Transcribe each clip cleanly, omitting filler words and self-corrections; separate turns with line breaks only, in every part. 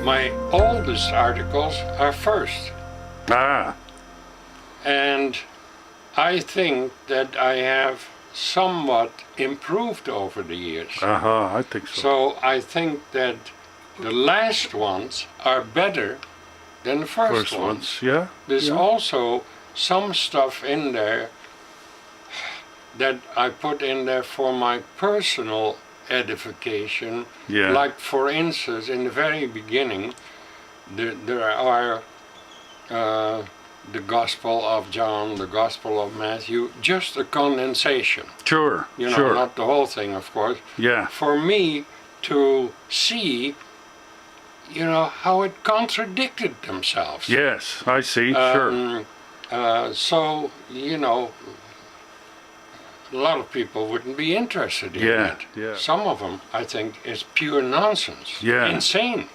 My oldest articles are first.
Ah,
And I think that I have somewhat improved over the years.
I think so.
So I think that the last ones are better than the first ones.
Yeah.
There's
yeah.
also some stuff in there that I put in there for my personal edification.
Yeah.
Like, for instance, in the very beginning, there are the Gospel of John, the Gospel of Matthew, just a condensation.
Sure.
You know,
sure.
not the whole thing, of course.
Yeah.
For me to see, you know, how it contradicted themselves.
Yes, I see. Sure.
So, you know, a lot of people wouldn't be interested in
Yeah,
that.
yeah.
Some of them, I think, is pure nonsense.
Yeah.
Insane.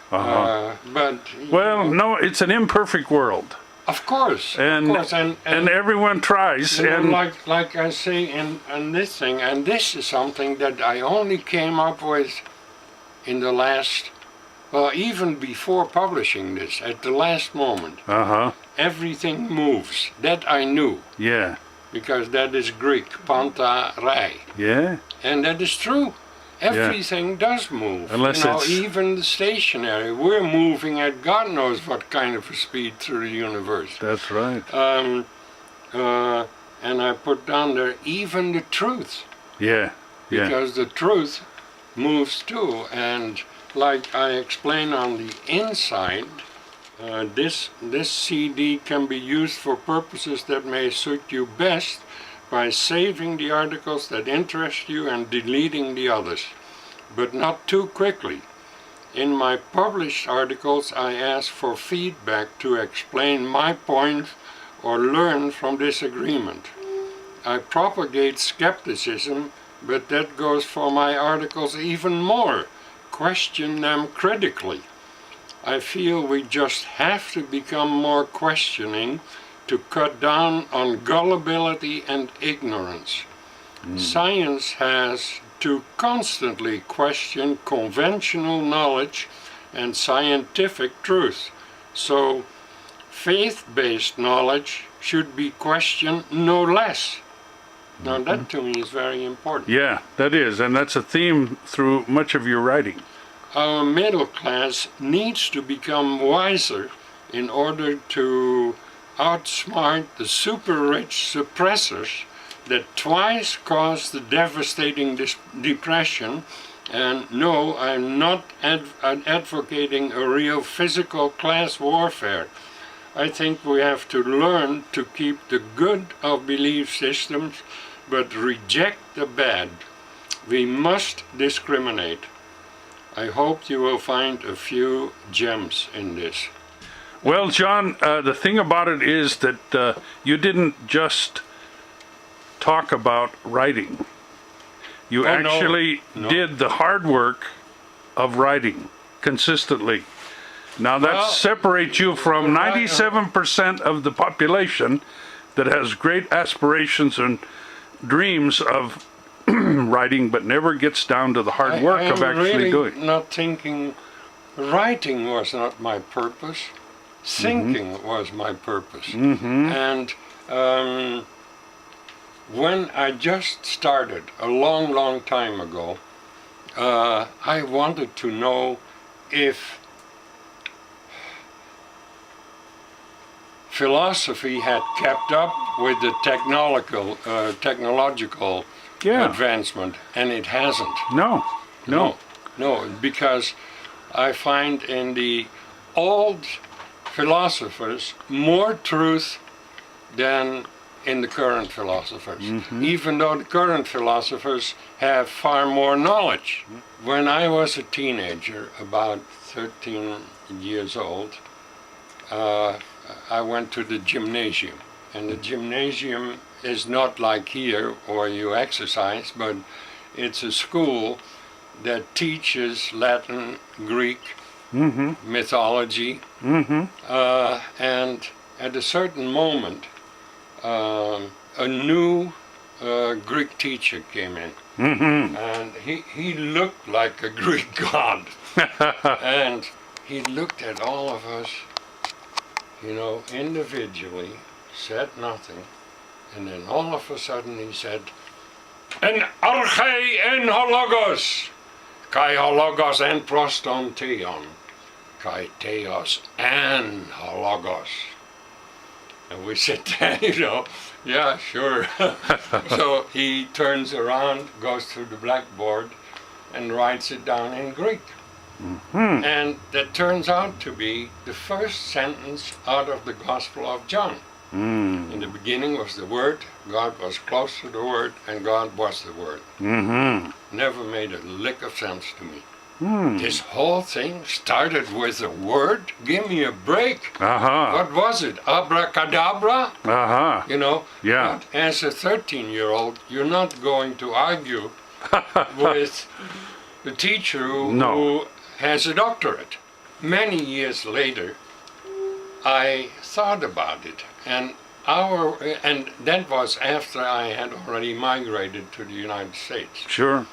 But
Well,
you know,
no, it's an imperfect world,
of course,
and and everyone tries.
you know,
And
like I say in this thing, and this is something that I only came up with in the last, well, even before publishing this, at the last moment. Everything moves. That I knew,
yeah,
because that is Greek, panta rai,
yeah,
and that is true. Everything does move.
Unless
you know,
it's-
even the stationary. We're moving at God knows what kind of a speed through the universe.
that's right.
And I put down there even the truth,
Yeah, yeah,
because the truth moves too. And like I explain on the inside, this CD can be used for purposes that may suit you best by saving the articles that interest you and deleting the others, but not too quickly. In my published articles, I ask for feedback to explain my point or learn from disagreement. I propagate skepticism, but that goes for my articles even more. Question them critically. I feel we just have to become more questioning to cut down on gullibility and ignorance. Science has to constantly question conventional knowledge and scientific truth. So faith-based knowledge should be questioned no less. Now that to me is very important.
yeah. That is, and that's a theme through much of your writing.
Our middle class needs to become wiser in order to outsmart the super-rich suppressors that twice caused the devastating depression. And no, I'm not advocating a real physical class warfare. I think we have to learn to keep the good of belief systems, but reject the bad. We must discriminate. I hope you will find a few gems in this.
Well, John, the thing about it is that you didn't just talk about writing. You
Oh, no.
actually
No.
did the hard work of writing consistently. Now that
Well,
separates you from 97% of the population that has great aspirations and dreams of writing, but never gets down to the hard work of
I'm
actually
really
doing.
not thinking. Writing was not my purpose. Thinking was my purpose. And when I just started a long, long time ago, I wanted to know if philosophy had kept up with the technological
Yeah.
advancement, and it hasn't.
No.
No, because I find in the old philosophers more truth than in the current philosophers, even though the current philosophers have far more knowledge. When I was a teenager, about 13 years old, I went to the gymnasium. And the gymnasium is not like here where you exercise, but it's a school that teaches Latin, Greek, mythology, and at a certain moment, a new Greek teacher came in.
Mm-hmm.
And he looked like a Greek god. And he looked at all of us, individually, said nothing. And then all of a sudden he said, En arche en hologos, kai hologos en proston theon, kai theos en hologos. And we sit there, yeah, sure. So he turns around, goes to the blackboard, and writes it down in Greek.
Mm-hmm.
And that turns out to be the first sentence out of the Gospel of John.
Mm.
In the beginning was the Word, God was close to the Word, and God was the Word.
Mm-hmm.
Never made a lick of sense to me.
Mm.
This whole thing started with a word? Give me a break.
Uh-huh.
What was it? Abracadabra?
Uh-huh. Yeah.
But as a 13-year-old, you're not going to argue with the teacher who has a doctorate. Many years later, I thought about it, and that was after I had already migrated to the United States.
Sure.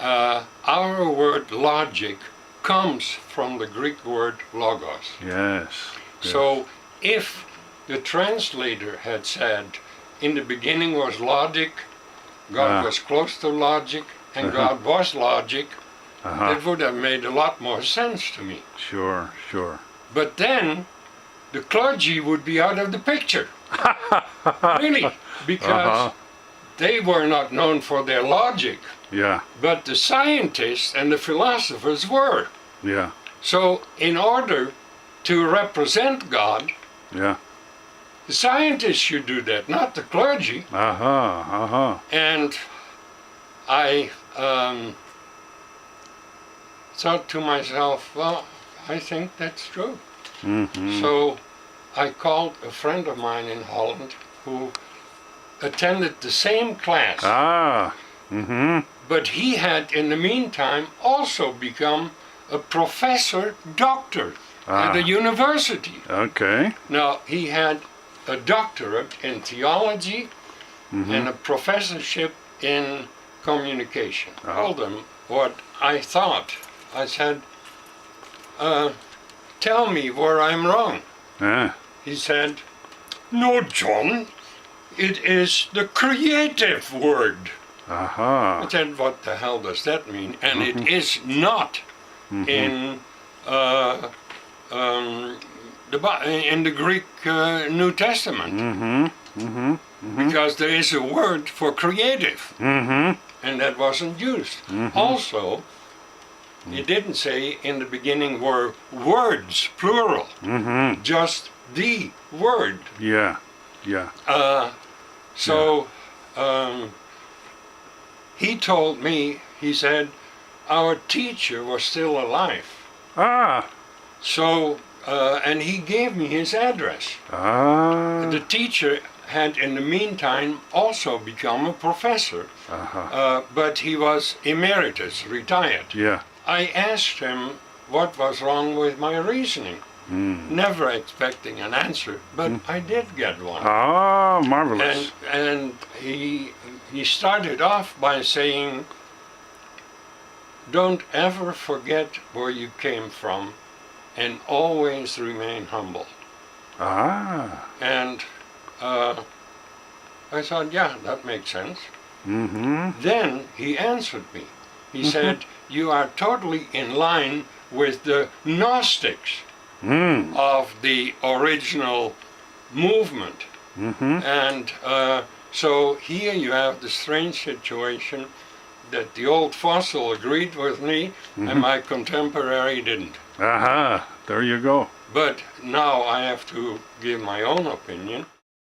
Our word logic comes from the Greek word logos.
Yes.
So if the translator had said, in the beginning was logic, God was close to logic, and God was logic, that would have made a lot more sense to me.
Sure.
But then the clergy would be out of the picture. Really, because they were not known for their logic,
Yeah.
but the scientists and the philosophers were.
Yeah.
So in order to represent God,
Yeah.
the scientists should do that, not the clergy. And I thought to myself, well, I think that's true.
Mm-hmm.
So I called a friend of mine in Holland who attended the same class.
Mm-hmm.
But he had, in the meantime, also become a professor doctor at a university.
Okay.
Now, he had a doctorate in theology and a professorship in communication. I told him what I thought. I said, tell me where I'm wrong. He said, no, John, it is the creative word. I said, what the hell does that mean? And it is not in the Greek New Testament. Because there is a word for creative, and that wasn't used. Also, it didn't say in the beginning were words, plural, just the word.
Yeah.
So he told me, he said, our teacher was still alive. So, and he gave me his address. The teacher had in the meantime also become a professor, but he was emeritus, retired.
Yeah.
I asked him what was wrong with my reasoning, never expecting an answer, but I did get one.
Marvelous.
And he started off by saying, don't ever forget where you came from and always remain humble. And I thought, yeah, that makes sense. Then he answered me. He said, you are totally in line with the Gnostics of the original movement. And so here you have the strange situation that the old fossil agreed with me and my contemporary didn't.
There you go.
But now I have to give my own opinion.